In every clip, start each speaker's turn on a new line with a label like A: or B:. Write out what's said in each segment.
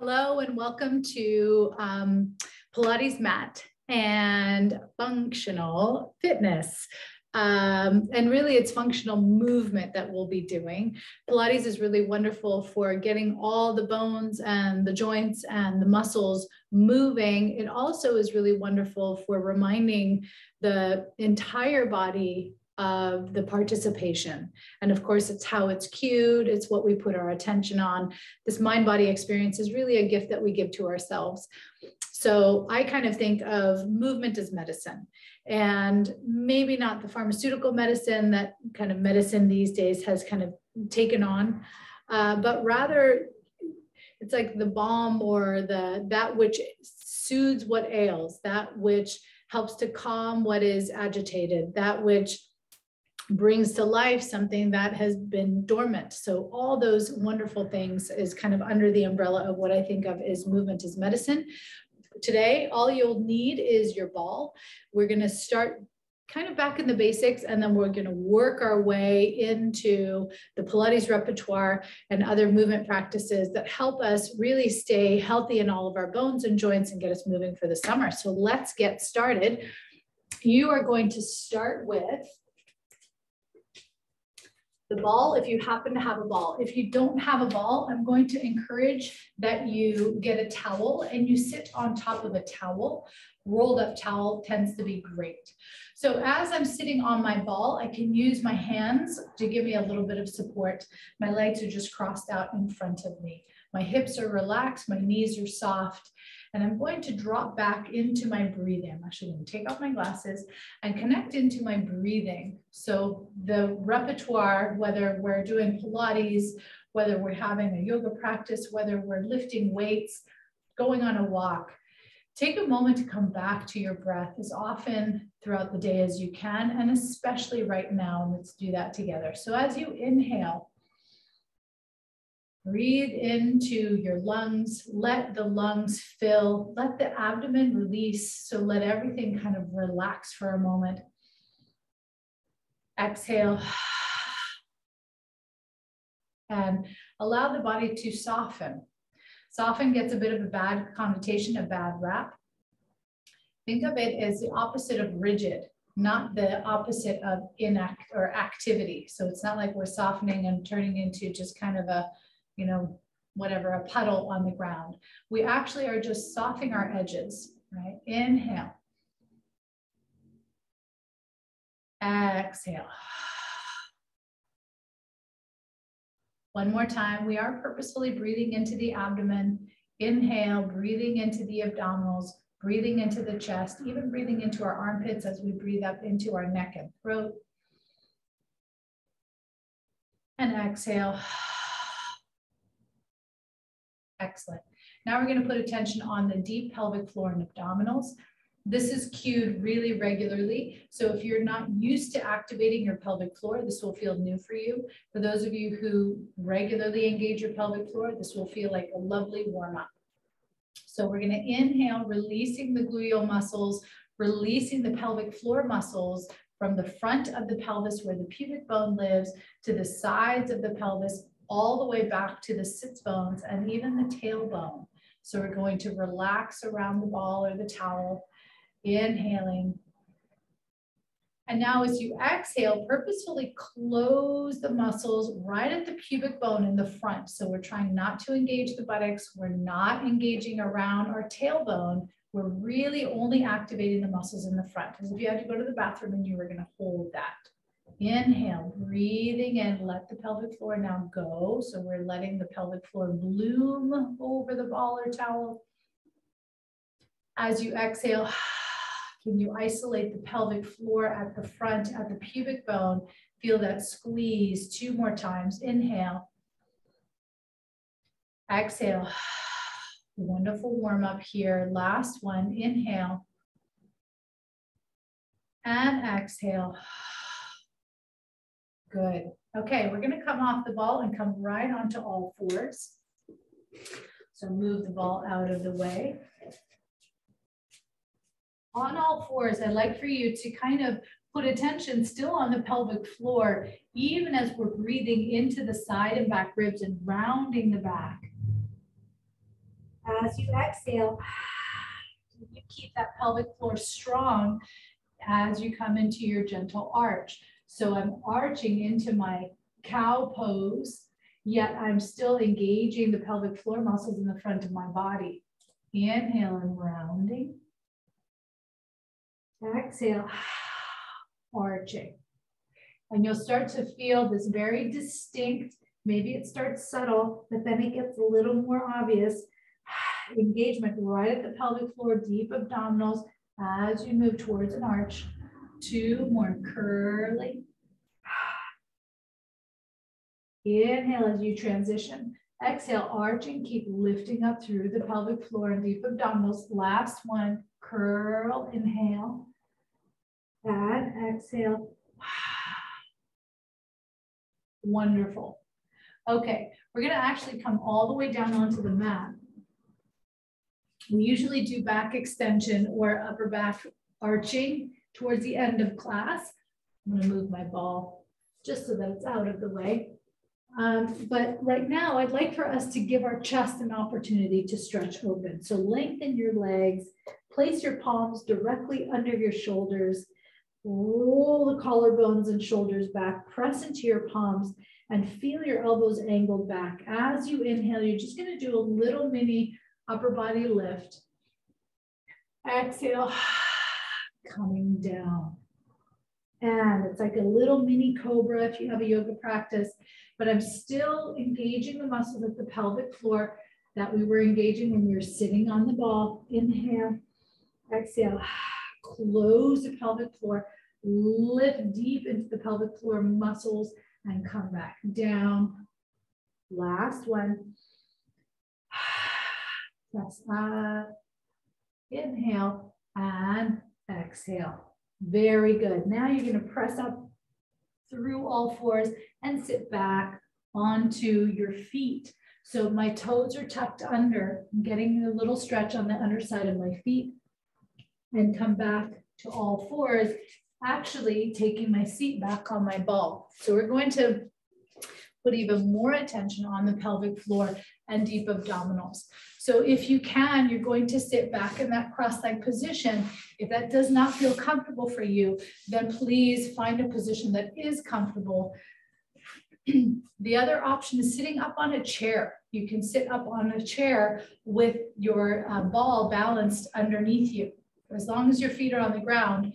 A: Hello and welcome to Pilates mat and functional fitness. And really it's functional movement that we'll be doing. Pilates is really wonderful for getting all the bones and the joints and the muscles moving. It also is really wonderful for reminding the entire body of the participation. And of course, it's how it's cued. It's what we put our attention on. This mind-body experience is really a gift that we give to ourselves. So I kind of think of movement as medicine, and maybe not the pharmaceutical medicine that kind of medicine these days has kind of taken on, but rather it's like the balm or that which soothes what ails, that which helps to calm what is agitated, that which brings to life something that has been dormant. So all those wonderful things is kind of under the umbrella of what I think of as movement as medicine. Today, all you'll need is your ball. We're going to start kind of back in the basics, and then we're going to work our way into the Pilates repertoire and other movement practices that help us really stay healthy in all of our bones and joints and get us moving for the summer. So let's get started. You are going to start with the ball, if you happen to have a ball. If you don't have a ball, I'm going to encourage that you get a towel and you sit on top of a towel. Rolled up towel tends to be great. So as I'm sitting on my ball, I can use my hands to give me a little bit of support. My legs are just crossed out in front of me. My hips are relaxed, my knees are soft, and I'm going to drop back into my breathing. I'm actually going to take off my glasses and connect into my breathing. So the repertoire, whether we're doing Pilates, whether we're having a yoga practice, whether we're lifting weights, going on a walk, take a moment to come back to your breath as often throughout the day as you can, and especially right now. Let's do that together. So as you inhale, breathe into your lungs, let the lungs fill, let the abdomen release. So let everything kind of relax for a moment. Exhale. And allow the body to soften. Soften gets a bit of a bad connotation, a bad rap. Think of it as the opposite of rigid, not the opposite of activity. So it's not like we're softening and turning into just kind of a, you know, whatever, a puddle on the ground. We actually are just softening our edges, right? Inhale. Exhale. One more time. We are purposefully breathing into the abdomen. Inhale, breathing into the abdominals, breathing into the chest, even breathing into our armpits as we breathe up into our neck and throat. And exhale. Excellent. Now we're going to put attention on the deep pelvic floor and abdominals. This is cued really regularly. So if you're not used to activating your pelvic floor, this will feel new for you. For those of you who regularly engage your pelvic floor, this will feel like a lovely warm up. So we're going to inhale, releasing the gluteal muscles, releasing the pelvic floor muscles from the front of the pelvis where the pubic bone lives to the sides of the pelvis, all the way back to the sits bones and even the tailbone. So we're going to relax around the ball or the towel, inhaling. And now as you exhale, purposefully close the muscles right at the pubic bone in the front. So we're trying not to engage the buttocks. We're not engaging around our tailbone. We're really only activating the muscles in the front. As if you had to go to the bathroom and you were going to hold that. Inhale, breathing in, let the pelvic floor now go. So we're letting the pelvic floor bloom over the ball or towel. As you exhale, can you isolate the pelvic floor at the front, at the pubic bone? Feel that squeeze 2 more times. Inhale. Exhale. Wonderful warm up here. Last one. Inhale. And exhale. Good. Okay, we're going to come off the ball and come right onto all fours. So move the ball out of the way. On all fours, I'd like for you to kind of put attention still on the pelvic floor, even as we're breathing into the side and back ribs and rounding the back. As you exhale, you keep that pelvic floor strong as you come into your gentle arch. So I'm arching into my cow pose, yet I'm still engaging the pelvic floor muscles in the front of my body. Inhale and rounding. Exhale, arching. And you'll start to feel this very distinct, maybe it starts subtle, but then it gets a little more obvious engagement right at the pelvic floor, deep abdominals as you move towards an arch. 2 more, curly. Inhale as you transition. Exhale, arching, keep lifting up through the pelvic floor and deep abdominals. Last one, curl, inhale. And exhale. Wonderful. Okay, we're gonna actually come all the way down onto the mat. We usually do back extension or upper back arching towards the end of class. I'm gonna move my ball just so that it's out of the way. But right now, I'd like for us to give our chest an opportunity to stretch open. So lengthen your legs, place your palms directly under your shoulders, roll the collarbones and shoulders back, press into your palms, and feel your elbows angled back. As you inhale, you're just gonna do a little mini upper body lift. Exhale, coming down. And it's like a little mini cobra if you have a yoga practice, but I'm still engaging the muscles at the pelvic floor that we were engaging when we were sitting on the ball. Inhale, exhale, close the pelvic floor, lift deep into the pelvic floor muscles and come back down. Last one. Press up, inhale, and exhale. Very good. Now you're going to press up through all fours and sit back onto your feet. So my toes are tucked under. I'm getting a little stretch on the underside of my feet and come back to all fours, actually taking my seat back on my ball. So we're going to put even more attention on the pelvic floor and deep abdominals. So if you can, you're going to sit back in that cross-legged position. If that does not feel comfortable for you, then please find a position that is comfortable. The other option is sitting up on a chair. You can sit up on a chair with your ball balanced underneath you. As long as your feet are on the ground,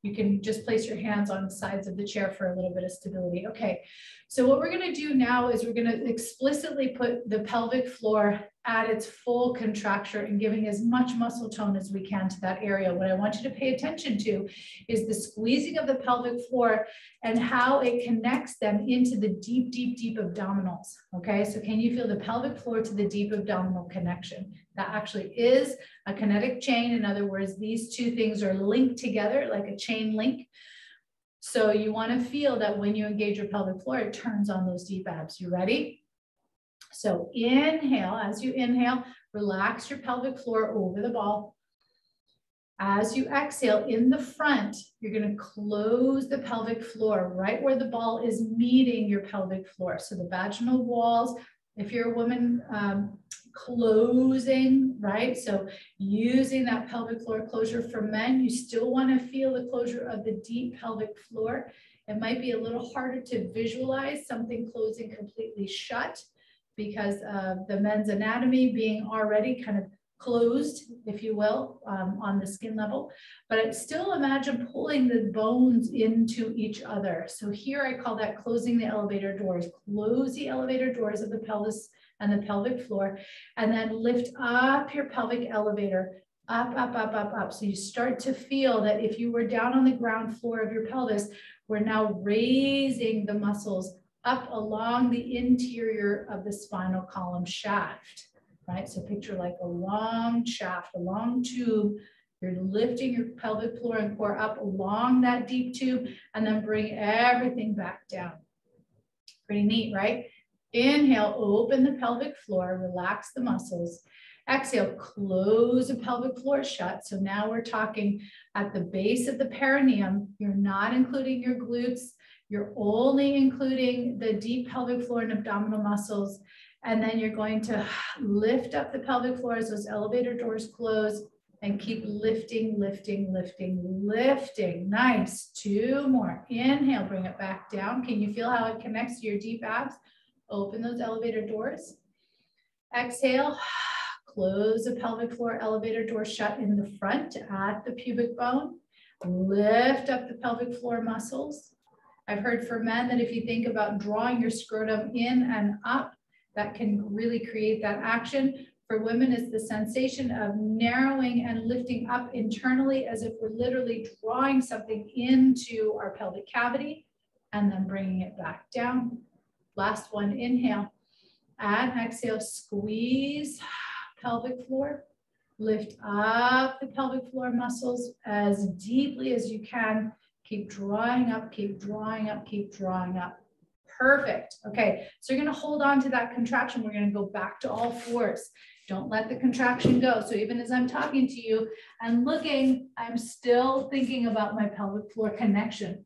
A: you can just place your hands on the sides of the chair for a little bit of stability. Okay, so what we're gonna do now is we're gonna explicitly put the pelvic floor at its full contraction and giving as much muscle tone as we can to that area. What I want you to pay attention to is the squeezing of the pelvic floor and how it connects them into the deep, deep, deep abdominals. Okay, so can you feel the pelvic floor to the deep abdominal connection? That actually is a kinetic chain. In other words, these two things are linked together like a chain link. So you want to feel that when you engage your pelvic floor, it turns on those deep abs. You ready? So inhale, as you inhale, relax your pelvic floor over the ball. As you exhale in the front, you're going to close the pelvic floor right where the ball is meeting your pelvic floor. So the vaginal walls, if you're a woman, closing, right? So using that pelvic floor closure. For men, you still want to feel the closure of the deep pelvic floor. It might be a little harder to visualize something closing completely shut because of the men's anatomy being already kind of closed, if you will, on the skin level. But I still imagine pulling the bones into each other. So here I call that closing the elevator doors. Close the elevator doors of the pelvis and the pelvic floor, and then lift up your pelvic elevator, up, up, up, up, up. So you start to feel that if you were down on the ground floor of your pelvis, we're now raising the muscles up along the interior of the spinal column shaft, right? So picture like a long shaft, a long tube. You're lifting your pelvic floor and core up along that deep tube and then bring everything back down. Pretty neat, right? Inhale, open the pelvic floor, relax the muscles. Exhale, close the pelvic floor shut. So now we're talking at the base of the perineum. You're not including your glutes. You're only including the deep pelvic floor and abdominal muscles. And then you're going to lift up the pelvic floor as those elevator doors close and keep lifting, lifting, lifting, lifting. Nice. 2 more. Inhale, bring it back down. Can you feel how it connects to your deep abs? Open those elevator doors. Exhale, close the pelvic floor elevator door shut in the front at the pubic bone. Lift up the pelvic floor muscles. I've heard for men that if you think about drawing your scrotum in and up, that can really create that action. For women, it's the sensation of narrowing and lifting up internally as if we're literally drawing something into our pelvic cavity and then bringing it back down. Last one, inhale and exhale, squeeze pelvic floor. Lift up the pelvic floor muscles as deeply as you can. Keep drawing up, keep drawing up, keep drawing up. Perfect. Okay, so you're going to hold on to that contraction. We're going to go back to all fours. Don't let the contraction go. So even as I'm talking to you and looking, I'm still thinking about my pelvic floor connection.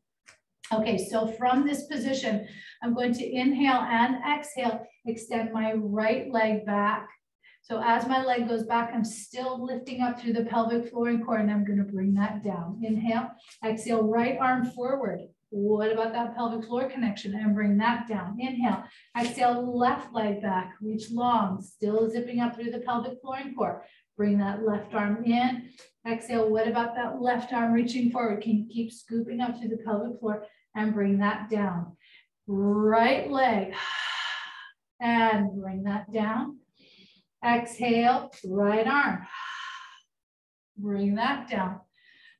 A: Okay, so from this position, I'm going to inhale and exhale, extend my right leg back. So as my leg goes back, I'm still lifting up through the pelvic floor and core, and I'm going to bring that down. Inhale, exhale, right arm forward. What about that pelvic floor connection? And bring that down. Inhale, exhale, left leg back, reach long, still zipping up through the pelvic floor and core. Bring that left arm in. Exhale, what about that left arm reaching forward? Can you keep scooping up through the pelvic floor and bring that down? Right leg, and bring that down. Exhale, right arm. Bring that down.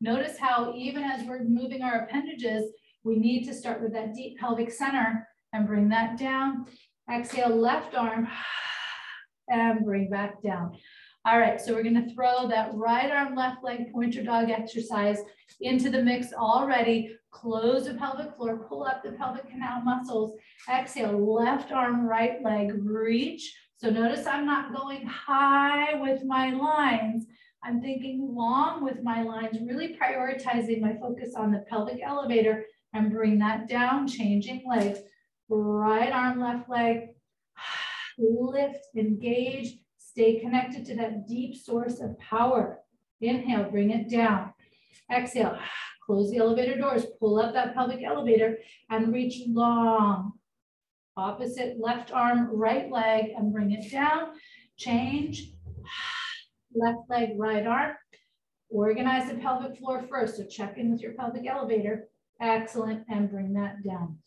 A: Notice how even as we're moving our appendages, we need to start with that deep pelvic center and bring that down. Exhale, left arm and bring back down. All right, so we're going to throw that right arm, left leg pointer dog exercise into the mix already. Close the pelvic floor, pull up the pelvic canal muscles. Exhale, left arm, right leg, reach. So notice I'm not going high with my lines. I'm thinking long with my lines, really prioritizing my focus on the pelvic elevator and bring that down, changing legs. Right arm, left leg, lift, engage, stay connected to that deep source of power. Inhale, bring it down. Exhale, close the elevator doors, pull up that pelvic elevator and reach long. Opposite left arm, right leg, and bring it down. Change. Left leg, right arm. Organize the pelvic floor first. So check in with your pelvic elevator. Excellent. And bring that down.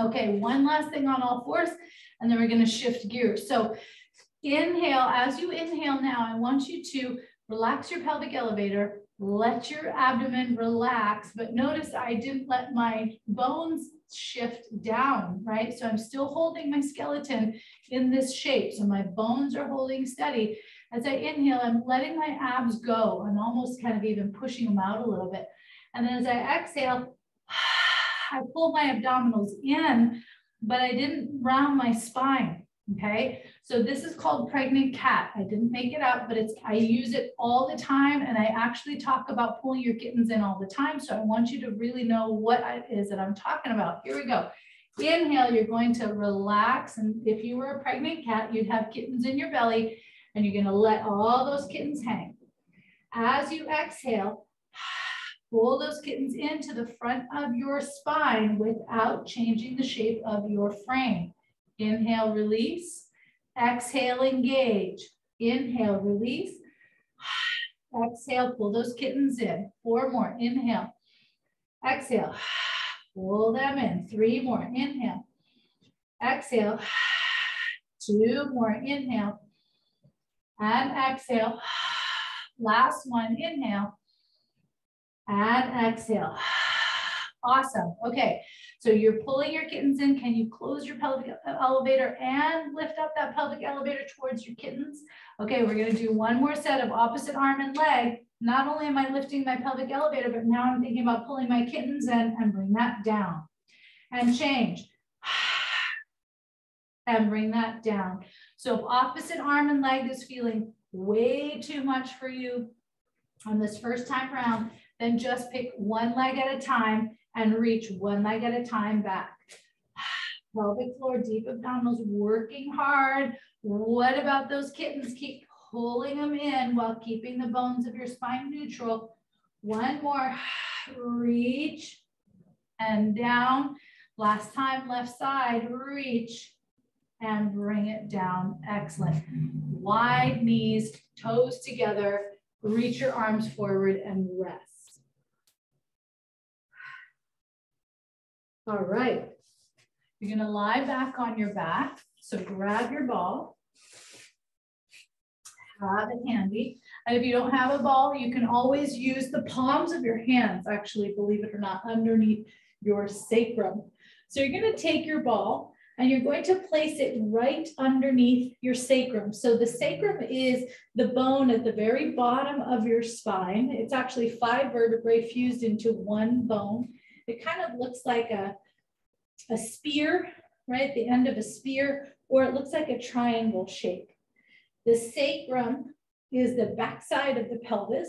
A: Okay, one last thing on all fours, and then we're going to shift gears. So inhale. As you inhale now, I want you to relax your pelvic elevator. Let your abdomen relax. But notice I didn't let my bones shift down, right? So I'm still holding my skeleton in this shape. So my bones are holding steady. As I inhale, I'm letting my abs go. I'm almost kind of even pushing them out a little bit. And then as I exhale, I pull my abdominals in, but I didn't round my spine. Okay, so this is called pregnant cat. I didn't make it up, but I use it all the time, and I actually talk about pulling your kittens in all the time. So I want you to really know what it is that I'm talking about. Here we go. Inhale, you're going to relax, and if you were a pregnant cat, you'd have kittens in your belly, and you're going to let all those kittens hang. As you exhale, pull those kittens into the front of your spine without changing the shape of your frame. Inhale, release. Exhale, engage. Inhale, release. Exhale, pull those kittens in. 4 more. Inhale. Exhale. Pull them in. 3 more. Inhale. Exhale. 2 more. Inhale. And exhale. Last one. Inhale. And exhale. Awesome. Okay. So you're pulling your kittens in. Can you close your pelvic elevator and lift up that pelvic elevator towards your kittens? Okay, we're going to do one more set of opposite arm and leg. Not only am I lifting my pelvic elevator, but now I'm thinking about pulling my kittens in and bring that down. And change. And bring that down. So if opposite arm and leg is feeling way too much for you on this first time around, then just pick one leg at a time and reach one leg at a time back. Pelvic floor, deep abdominals, working hard. What about those kittens? Keep pulling them in while keeping the bones of your spine neutral. One more, reach and down. Last time, left side, reach and bring it down. Excellent. Wide knees, toes together, reach your arms forward and rest. All right. You're gonna lie back on your back. So grab your ball, have it handy. And if you don't have a ball, you can always use the palms of your hands, actually, believe it or not, underneath your sacrum. So you're gonna take your ball and you're going to place it right underneath your sacrum. So the sacrum is the bone at the very bottom of your spine. It's actually 5 vertebrae fused into one bone. It kind of looks like a spear, right? The end of a spear, or it looks like a triangle shape. The sacrum is the backside of the pelvis.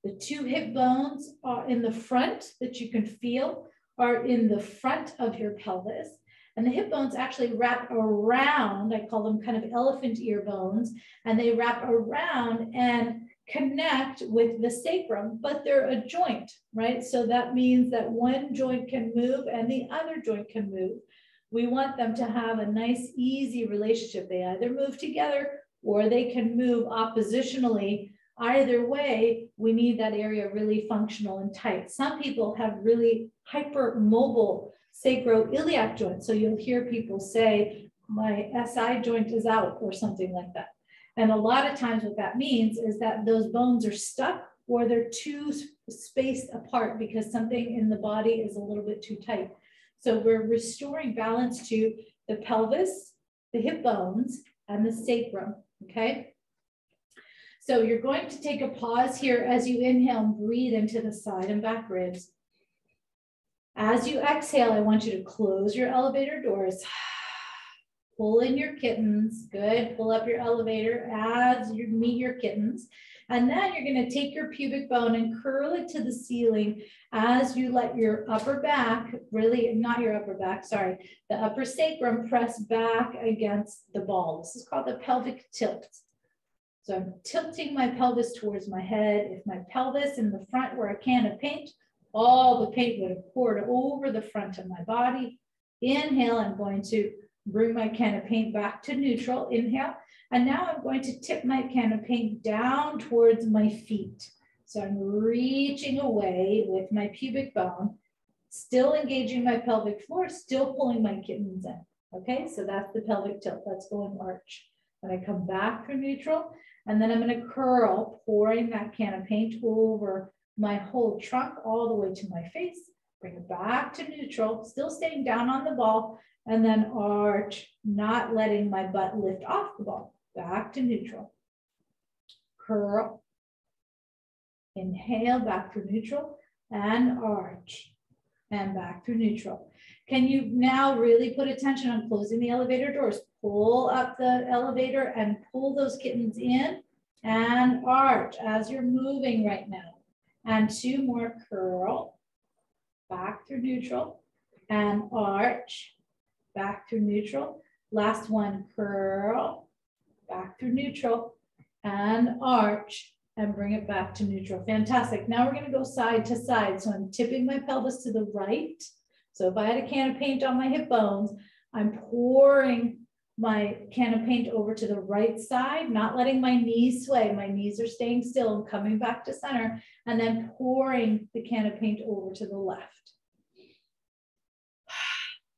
A: The 2 hip bones are in the front that you can feel are in the front of your pelvis. And the hip bones actually wrap around, I call them kind of elephant ear bones, and they wrap around and connect with the sacrum, but they're a joint, right? So that means that one joint can move and the other joint can move. We want them to have a nice, easy relationship. They either move together or they can move oppositionally. Either way, we need that area really functional and tight. Some people have really hypermobile sacroiliac joints. So you'll hear people say, my SI joint is out or something like that. And a lot of times what that means is that those bones are stuck or they're too spaced apart because something in the body is a little bit too tight. So we're restoring balance to the pelvis, the hip bones, and the sacrum, okay? So you're going to take a pause here as you inhale and breathe into the side and back ribs. As you exhale, I want you to close your elevator doors. Pull in your kittens. Good. Pull up your elevator as you meet your kittens. And then you're going to take your pubic bone and curl it to the ceiling as you let your upper back, really not your upper back, sorry, the upper sacrum press back against the ball. This is called the pelvic tilt. So I'm tilting my pelvis towards my head. If my pelvis in the front were a can of paint, all the paint would have poured over the front of my body. Inhale, I'm going to bring my can of paint back to neutral. Inhale. And now I'm going to tip my can of paint down towards my feet. So I'm reaching away with my pubic bone, still engaging my pelvic floor, still pulling my kittens in. Okay, so that's the pelvic tilt. Let's go and arch. Then I come back to neutral, and then I'm going to curl, pouring that can of paint over my whole trunk all the way to my face. Bring it back to neutral, still staying down on the ball, and then arch, not letting my butt lift off the ball. Back to neutral. Curl. Inhale, back through neutral, and arch. And back through neutral. Can you now really put attention on closing the elevator doors? Pull up the elevator and pull those kittens in and arch as you're moving right now. And 2 more, curl. Back through neutral and arch. Back through neutral. Last one, curl, back through neutral and arch and bring it back to neutral. Fantastic. Now we're going to go side to side. So I'm tipping my pelvis to the right. So if I had a can of paint on my hip bones, I'm pouring my can of paint over to the right side, not letting my knees sway. My knees are staying still and coming back to center, and then pouring the can of paint over to the left.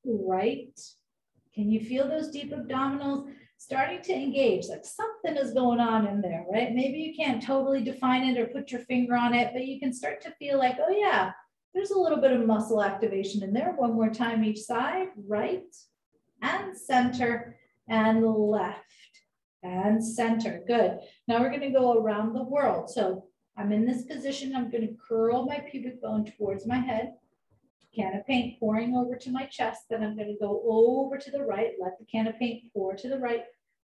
A: Right. Can you feel those deep abdominals starting to engage? Like something is going on in there, right? Maybe you can't totally define it or put your finger on it, but you can start to feel like, oh yeah, there's a little bit of muscle activation in there. One more time each side, right and center and left and center. Good. Now we're going to go around the world. So I'm in this position. I'm going to curl my pubic bone towards my head. Can of paint pouring over to my chest. Then I'm going to go over to the right. Let the can of paint pour to the right.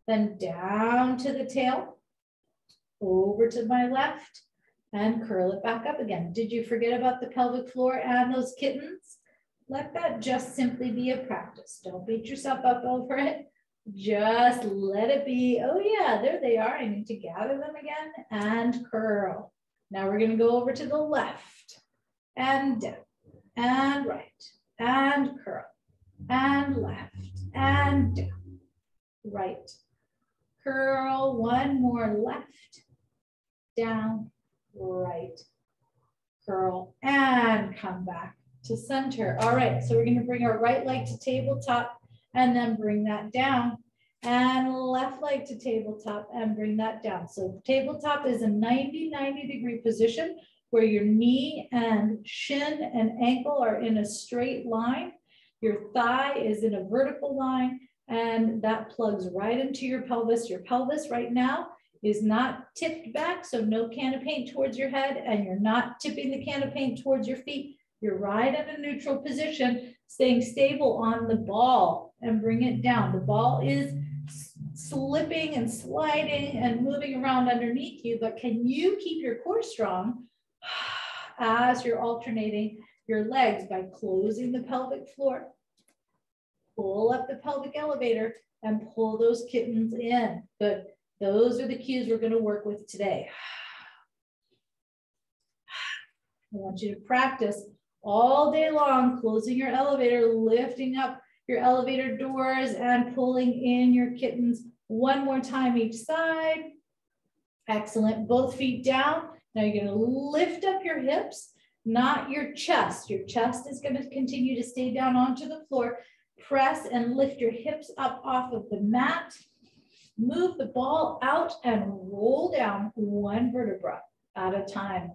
A: Then down to the tail. Over to my left. And curl it back up again. Did you forget about the pelvic floor and those kittens? Let that just simply be a practice. Don't beat yourself up over it. Just let it be. Oh yeah, there they are. I need to gather them again and curl. Now we're going to go over to the left and down and right and curl and left and down, right, curl, one more, left, down, right, curl, and come back to center. All right, so we're going to bring our right leg to tabletop and then bring that down, and left leg to tabletop and bring that down. So tabletop is a 90 degree position where your knee and shin and ankle are in a straight line. Your thigh is in a vertical line, and that plugs right into your pelvis. Your pelvis right now is not tipped back, so no can of paint towards your head, and you're not tipping the can of paint towards your feet. You're right at a neutral position, staying stable on the ball, and bring it down. The ball is slipping and sliding and moving around underneath you, but can you keep your core strong as you're alternating your legs by closing the pelvic floor? Pull up the pelvic elevator and pull those kittens in. Good. Those are the cues we're going to work with today. I want you to practice all day long, closing your elevator, lifting up your elevator doors and pulling in your kittens. One more time each side. Excellent. Both feet down. Now you're going to lift up your hips, not your chest. Your chest is going to continue to stay down onto the floor. Press and lift your hips up off of the mat. Move the ball out and roll down one vertebra at a time.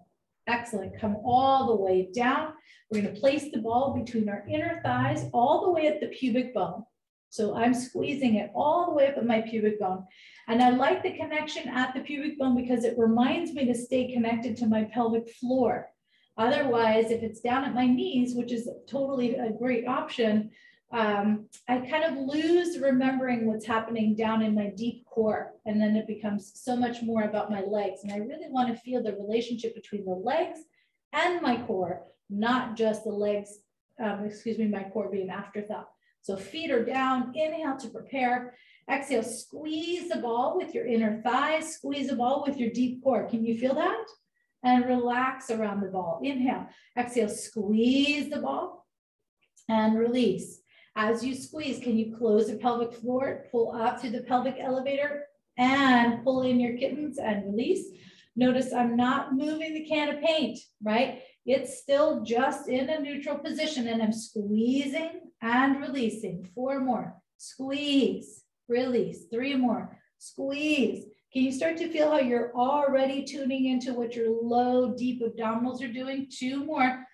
A: Excellent. Come all the way down. We're going to place the ball between our inner thighs all the way at the pubic bone. So I'm squeezing it all the way up at my pubic bone. And I like the connection at the pubic bone because it reminds me to stay connected to my pelvic floor. Otherwise, if it's down at my knees, which is totally a great option, I kind of lose remembering what's happening down in my deep core. And then it becomes so much more about my legs. And I really want to feel the relationship between the legs and my core, not just the legs, my core being afterthought. So feet are down, inhale to prepare. Exhale, squeeze the ball with your inner thighs, squeeze the ball with your deep core. Can you feel that? And relax around the ball. Inhale, exhale, squeeze the ball and release. As you squeeze, can you close the pelvic floor, pull up through the pelvic elevator and pull in your kittens and release? Notice I'm not moving the can of paint, right? It's still just in a neutral position and I'm squeezing and releasing. 4 more, squeeze, release. 3 more, squeeze. Can you start to feel how you're already tuning into what your low, deep abdominals are doing? 2 more.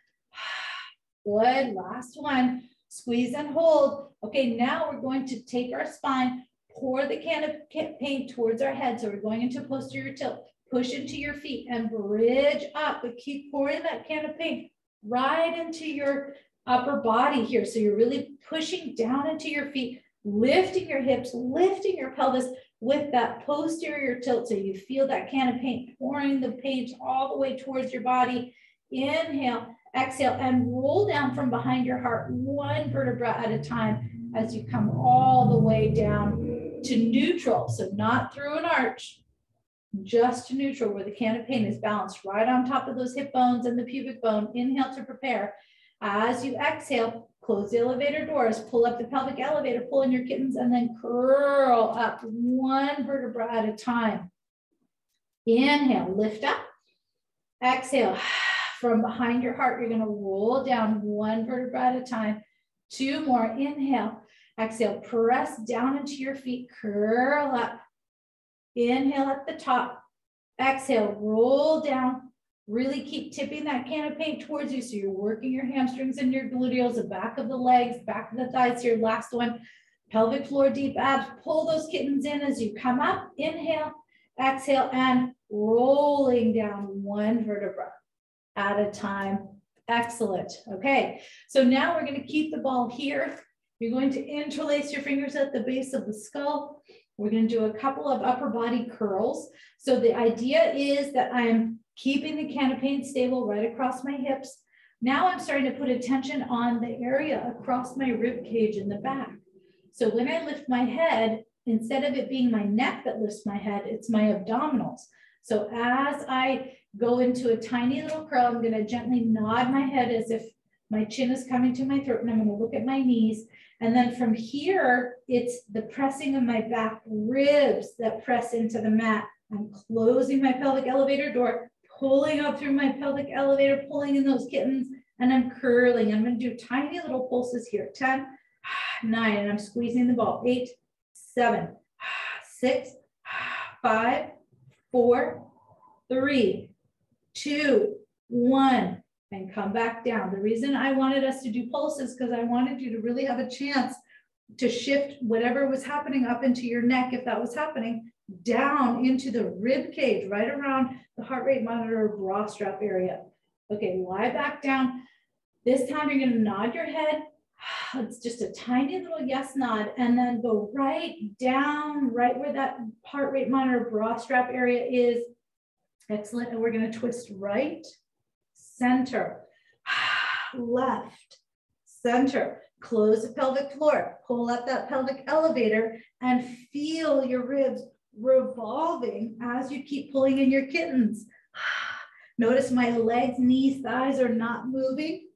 A: Good, last one. Squeeze and hold. Okay, now we're going to take our spine, pour the can of paint towards our head. So we're going into posterior tilt. Push into your feet and bridge up, but keep pouring that can of paint right into your upper body here. So you're really pushing down into your feet, lifting your hips, lifting your pelvis with that posterior tilt. So you feel that can of paint pouring the paint all the way towards your body. Inhale, exhale, and roll down from behind your heart, 1 vertebra at a time as you come all the way down to neutral. So not through an arch, just to neutral where the can of paint is balanced right on top of those hip bones and the pubic bone. Inhale to prepare. As you exhale, close the elevator doors, pull up the pelvic elevator, pull in your kittens, and then curl up 1 vertebra at a time. Inhale, lift up. Exhale. From behind your heart, you're going to roll down 1 vertebra at a time. 2 more. Inhale. Exhale. Press down into your feet. Curl up. Inhale at the top. Exhale. Roll down. Really keep tipping that can of paint towards you. So you're working your hamstrings and your gluteals, the back of the legs, back of the thighs here. Last one. Pelvic floor, deep abs. Pull those kittens in as you come up. Inhale. Exhale. And rolling down 1 vertebra at a time. Excellent. Okay, so now we're going to keep the ball here. You're going to interlace your fingers at the base of the skull. We're going to do a couple of upper body curls. So the idea is that I'm keeping the can of paint stable right across my hips. Now I'm starting to put attention on the area across my rib cage in the back. So when I lift my head, instead of it being my neck that lifts my head, it's my abdominals. So as I go into a tiny little curl, I'm going to gently nod my head as if my chin is coming to my throat, and I'm going to look at my knees. And then from here, it's the pressing of my back ribs that press into the mat. I'm closing my pelvic elevator door, pulling up through my pelvic elevator, pulling in those kittens, and I'm curling. I'm going to do tiny little pulses here. 10, 9, and I'm squeezing the ball. 8, 7, 6, 5, 4, 3, 2, 1, and come back down. The reason I wanted us to do pulses because I wanted you to really have a chance to shift whatever was happening up into your neck, if that was happening, down into the rib cage, right around the heart rate monitor bra strap area. Okay, lie back down. This time you're going to nod your head. It's just a tiny little yes nod, and then go right down, right where that heart rate monitor bra strap area is. Excellent. And we're going to twist right, center, left, center. Close the pelvic floor, pull up that pelvic elevator, and feel your ribs revolving as you keep pulling in your kittens. Notice my legs, knees, thighs are not moving.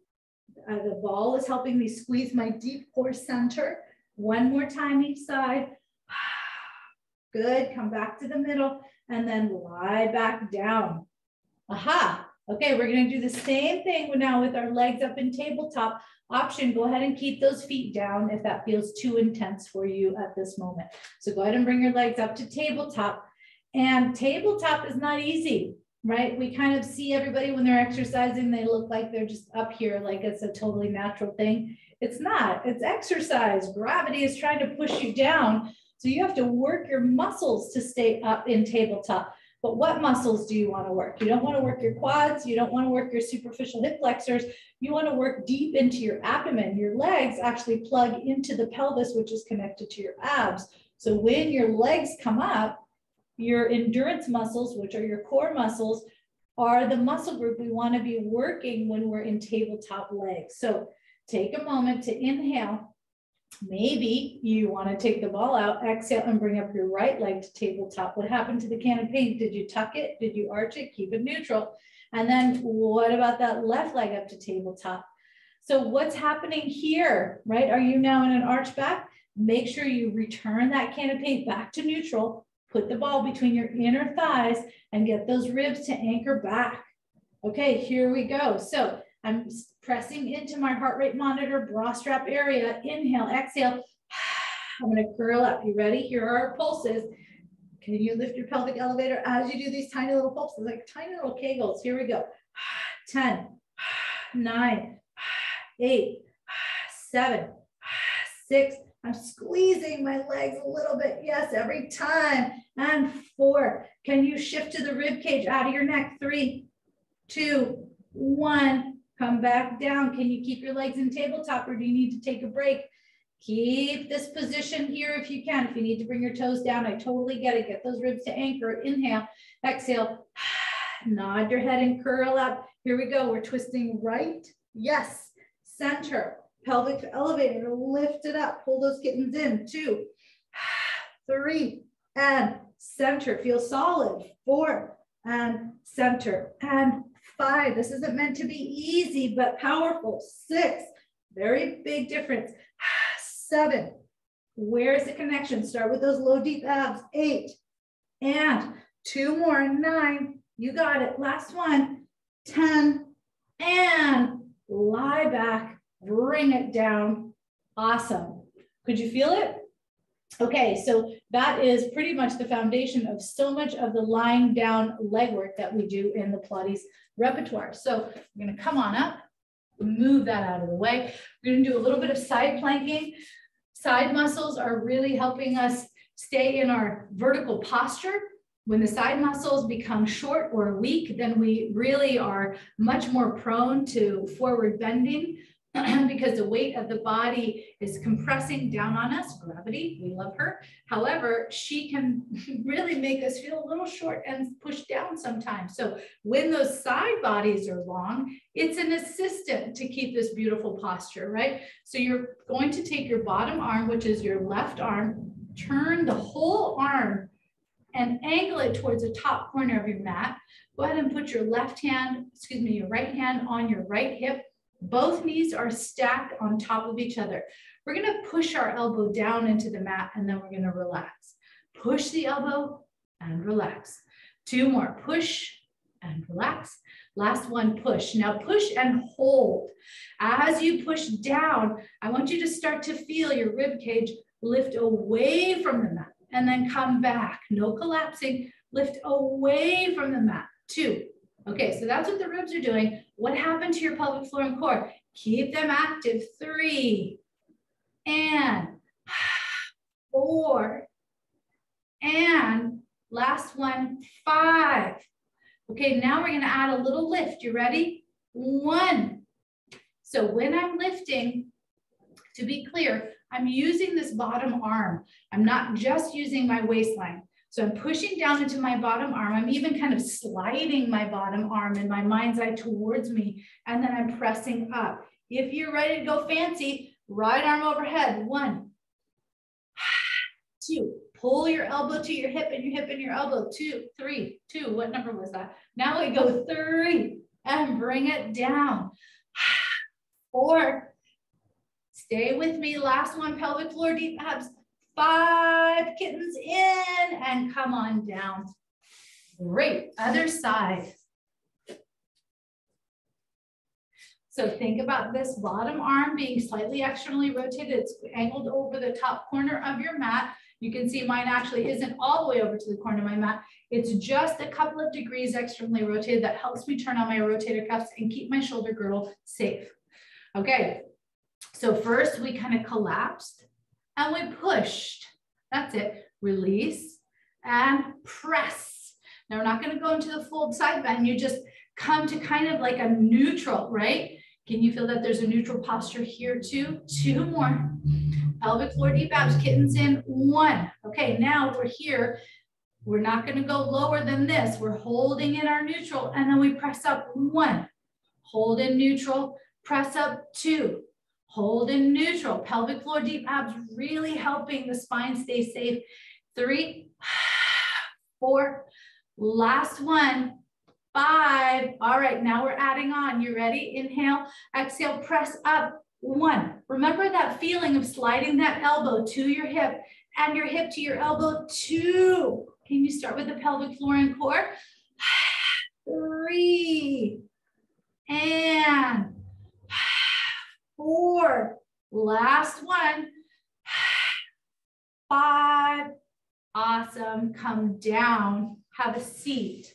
A: The ball is helping me squeeze my deep core center. One more time each side. Good, come back to the middle and then lie back down. Aha, okay, we're gonna do the same thing now with our legs up in tabletop. Option, go ahead and keep those feet down if that feels too intense for you at this moment. So go ahead and bring your legs up to tabletop. And tabletop is not easy, right? We kind of see everybody when they're exercising, they look like they're just up here, like it's a totally natural thing. It's not, it's exercise. Gravity is trying to push you down. So you have to work your muscles to stay up in tabletop. But what muscles do you want to work? You don't want to work your quads. You don't want to work your superficial hip flexors. You want to work deep into your abdomen. Your legs actually plug into the pelvis, which is connected to your abs. So when your legs come up, your endurance muscles, which are your core muscles, are the muscle group we want to be working when we're in tabletop legs. So take a moment to inhale. Maybe you want to take the ball out, exhale, and bring up your right leg to tabletop. What happened to the can of paint? Did you tuck it? Did you arch it? Keep it neutral. And then what about that left leg up to tabletop? So what's happening here, right? Are you now in an arch back? Make sure you return that can of paint back to neutral. Put the ball between your inner thighs and get those ribs to anchor back. Okay, here we go. So I'm pressing into my heart rate monitor bra strap area. Inhale, exhale. I'm going to curl up. You ready? Here are our pulses. Can you lift your pelvic elevator as you do these tiny little pulses, like tiny little kegels? Here we go. 10, 9, 8, 7, 6. I'm squeezing my legs a little bit. Yes, every time. And 4. Can you shift to the rib cage out of your neck? 3, 2, 1. Come back down. Can you keep your legs in tabletop or do you need to take a break? Keep this position here if you can. If you need to bring your toes down, I totally get it. Get those ribs to anchor. Inhale, exhale, nod your head and curl up. Here we go. We're twisting right. Yes. Center. Pelvic elevator. Lift it up. Pull those kittens in. 2, 3, and center. Feel solid. 4, and center. And 5. This isn't meant to be easy, but powerful. 6. Very big difference. 7. Where's the connection? Start with those low, deep abs. 8. And 2 more. 9. You got it. Last one. 10. And lie back. Bring it down. Awesome. Could you feel it? Okay, so that is pretty much the foundation of so much of the lying down leg work that we do in the Pilates repertoire. So we're going to come on up, move that out of the way. We're going to do a little bit of side planking. Side muscles are really helping us stay in our vertical posture. When the side muscles become short or weak, then we really are much more prone to forward bending. because the weight of the body is compressing down on us. Gravity, we love her. However, she can really make us feel a little short and push down sometimes. So when those side bodies are long, it's an assistant to keep this beautiful posture, right? So you're going to take your bottom arm, which is your left arm, turn the whole arm and angle it towards the top corner of your mat. Go ahead and put your your right hand on your right hip. Both knees are stacked on top of each other. We're going to push our elbow down into the mat, and then we're going to relax. Push the elbow and relax. 2 more. Push and relax. Last one, push. Now push and hold. As you push down, I want you to start to feel your rib cage lift away from the mat and then come back. No collapsing. Lift away from the mat. 2. Okay, so that's what the ribs are doing. What happened to your pelvic floor and core? Keep them active. 3 and 4 and last one, 5. Okay, now we're gonna add a little lift. You ready? 1. So when I'm lifting, to be clear, I'm using this bottom arm. I'm not just using my waistline. So I'm pushing down into my bottom arm. I'm even kind of sliding my bottom arm in my mind's eye towards me, and then I'm pressing up. If you're ready to go fancy, right arm overhead. 1, 2. Pull your elbow to your hip and your hip and your elbow. 2, 3, 2. What number was that? Now we go 3 and bring it down. 4. Stay with me. Last one, pelvic floor deep abs. 5 kittens in and come on down. Great. Other side. So think about this bottom arm being slightly externally rotated. It's angled over the top corner of your mat. You can see mine actually isn't all the way over to the corner of my mat. It's just a couple of degrees externally rotated. That helps me turn on my rotator cuffs and keep my shoulder girdle safe. Okay. So first we kind of collapsed. And we pushed. That's it. Release and press. Now we're not going to go into the full side bend. You just come to kind of like a neutral, right? Can you feel that there's a neutral posture here too? 2 more. Pelvic floor deep abs, kittens in. 1. Okay, now we're here. We're not going to go lower than this. We're holding in our neutral, and then we press up. 1. Hold in neutral. Press up. 2. Hold in neutral. Pelvic floor deep abs really helping the spine stay safe. 3, 4, last one, 5. All right, now we're adding on. You ready? Inhale, exhale, press up. 1. Remember that feeling of sliding that elbow to your hip and your hip to your elbow. 2. Can you start with the pelvic floor and core? 3 and 4, last one, 5, awesome, come down, have a seat.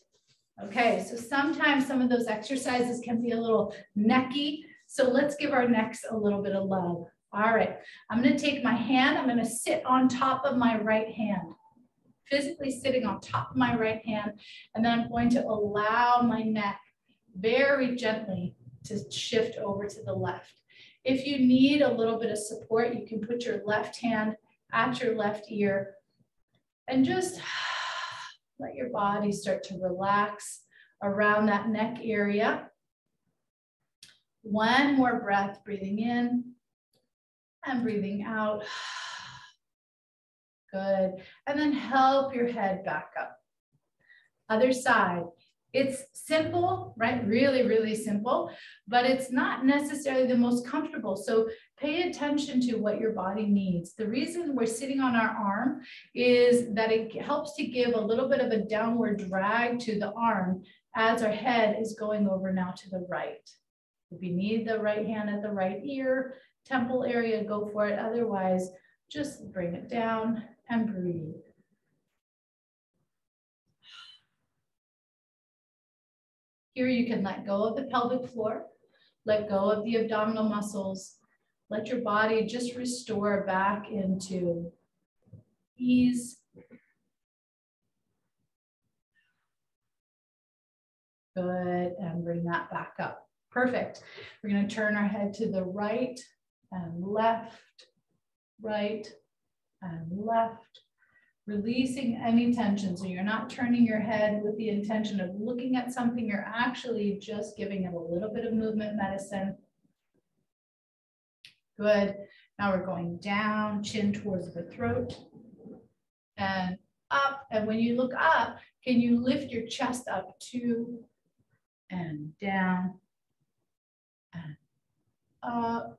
A: Okay, so sometimes some of those exercises can be a little necky, so let's give our necks a little bit of love. All right, I'm gonna take my hand, I'm gonna sit on top of my right hand, physically sitting on top of my right hand, and then I'm going to allow my neck very gently to shift over to the left. If you need a little bit of support, you can put your left hand at your left ear and just let your body start to relax around that neck area. 1 more breath, breathing in and breathing out. Good. And then help your head back up. Other side. It's simple, right? Really, really simple, but it's not necessarily the most comfortable. So pay attention to what your body needs. The reason we're sitting on our arm is that it helps to give a little bit of a downward drag to the arm as our head is going over now to the right. If you need the right hand at the right ear, temple area, go for it. Otherwise, just bring it down and breathe. Here you can let go of the pelvic floor, let go of the abdominal muscles, let your body just restore back into ease. Good, and bring that back up. Perfect. We're going to turn our head to the right and left, right and left, releasing any tension. So you're not turning your head with the intention of looking at something. You're actually just giving it a little bit of movement medicine. Good. Now we're going down, chin towards the throat and up. And when you look up, can you lift your chest up 2 and down and up,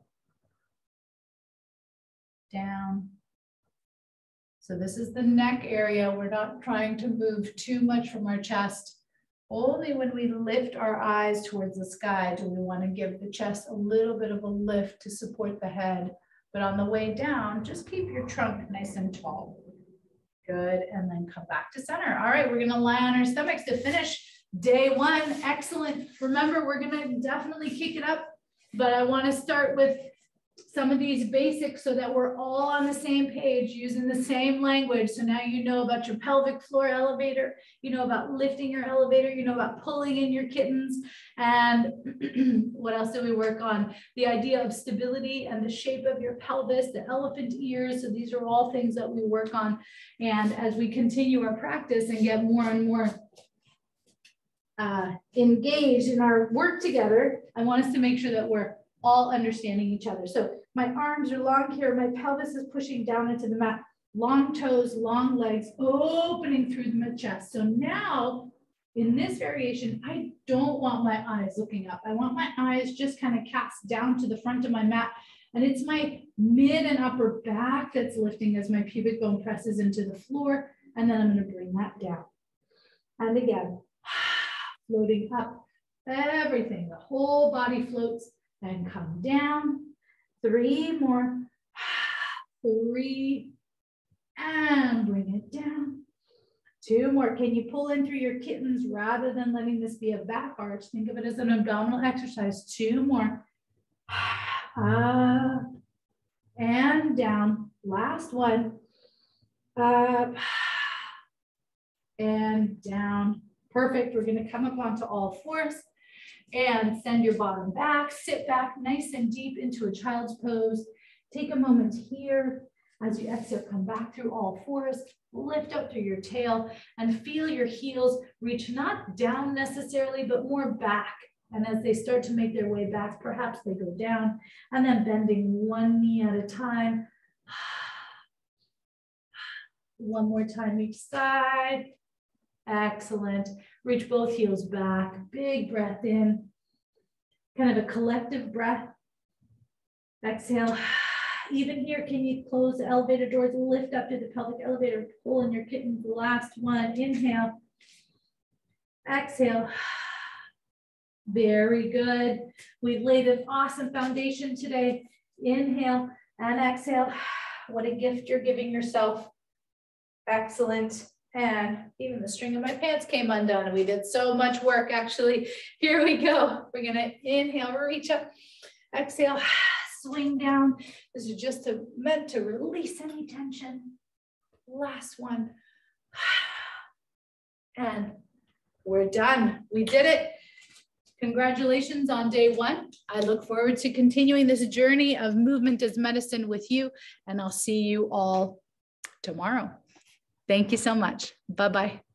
A: down. So this is the neck area. We're not trying to move too much from our chest. Only when we lift our eyes towards the sky do we want to give the chest a little bit of a lift to support the head. But on the way down, just keep your trunk nice and tall. Good, and then come back to center. All right, we're gonna lie on our stomachs to finish day 1. Excellent. Remember, we're gonna definitely kick it up, but I wanna start with some of these basics so that we're all on the same page, using the same language. So now you know about your pelvic floor elevator, you know about lifting your elevator, you know about pulling in your kittens. And what else do we work on? The idea of stability and the shape of your pelvis, the elephant ears. So these are all things that we work on. And as we continue our practice and get more and more engaged in our work together, I want us to make sure that we're all understanding each other. So my arms are long here. My pelvis is pushing down into the mat. Long toes, long legs, opening through the chest. So now in this variation, I don't want my eyes looking up. I want my eyes just kind of cast down to the front of my mat. And it's my mid and upper back that's lifting as my pubic bone presses into the floor. And then I'm going to bring that down. And again, floating up, everything, the whole body floats. And come down. 3 more. 3. And bring it down. 2 more. Can you pull in through your kittens rather than letting this be a back arch? Think of it as an abdominal exercise. 2 more. Up and down. Last one. Up and down. Perfect. We're going to come up onto all 4s. And send your bottom back, sit back nice and deep into a child's pose. Take a moment here. As you exhale, come back through all 4s, lift up through your tail and feel your heels reach not down necessarily, but more back. And as they start to make their way back, perhaps they go down and then bending 1 knee at a time. 1 more time each side. Excellent. Reach both heels back. Big breath in. Kind of a collective breath. Exhale. Even here, can you close the elevator doors? Lift up to the pelvic elevator. Pull in your kittens. Last one. Inhale. Exhale. Very good. We've laid an awesome foundation today. Inhale and exhale. What a gift you're giving yourself. Excellent. And even the string of my pants came undone. We did so much work, actually. Here we go. We're going to inhale, reach up, exhale, swing down. This is just meant to release any tension. Last one. And we're done. We did it. Congratulations on day 1. I look forward to continuing this journey of movement as medicine with you, and I'll see you all tomorrow. Thank you so much. Bye-bye.